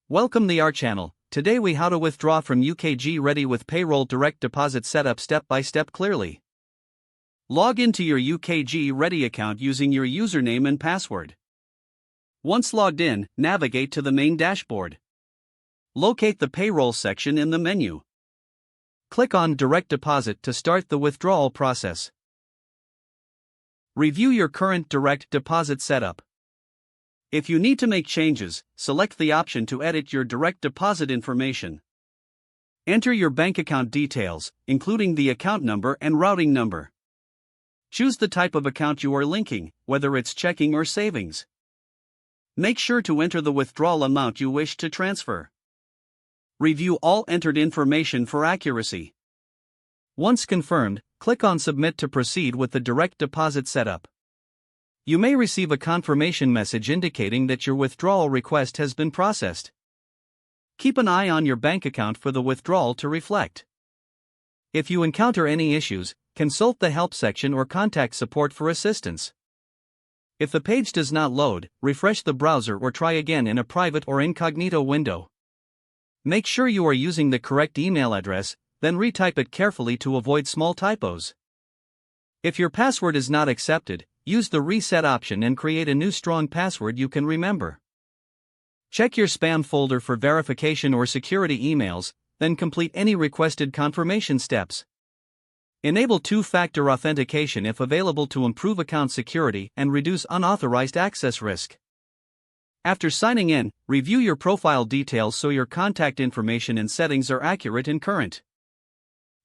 Welcome to our channel. Today we how to withdraw from UKG Ready with Payroll direct deposit setup step by step clearly. Log into your UKG Ready account using your username and password. Once logged in, navigate to the main dashboard. Locate the Payroll section in the menu. Click on Direct Deposit to start the withdrawal process. Review your current direct deposit setup. If you need to make changes, select the option to edit your direct deposit information. Enter your bank account details, including the account number and routing number. Choose the type of account you are linking, whether it's checking or savings. Make sure to enter the withdrawal amount you wish to transfer. Review all entered information for accuracy. Once confirmed, click on Submit to proceed with the direct deposit setup. You may receive a confirmation message indicating that your withdrawal request has been processed. Keep an eye on your bank account for the withdrawal to reflect. If you encounter any issues, consult the help section or contact support for assistance. If the page does not load, refresh the browser or try again in a private or incognito window. Make sure you are using the correct email address, then retype it carefully to avoid small typos. If your password is not accepted, use the reset option and create a new strong password you can remember. Check your spam folder for verification or security emails, then complete any requested confirmation steps. Enable two-factor authentication if available to improve account security and reduce unauthorized access risk. After signing in, review your profile details so your contact information and settings are accurate and current.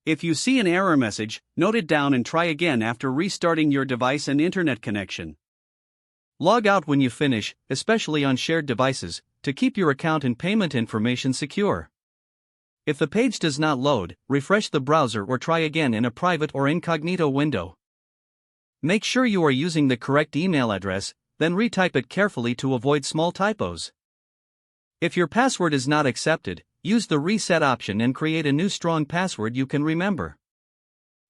If you see an error message, note it down and try again after restarting your device and internet connection. Log out when you finish, especially on shared devices, to keep your account and payment information secure. If the page does not load, refresh the browser or try again in a private or incognito window. Make sure you are using the correct email address, then retype it carefully to avoid small typos. If your password is not accepted, use the reset option and create a new strong password you can remember.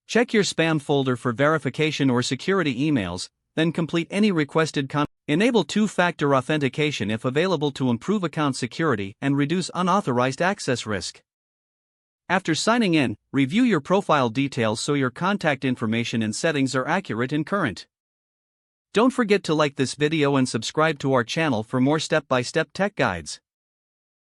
Check your spam folder for verification or security emails, then complete any requested Enable two-factor authentication if available to improve account security and reduce unauthorized access risk. After signing in, review your profile details so your contact information and settings are accurate and current. Don't forget to like this video and subscribe to our channel for more step-by-step tech guides.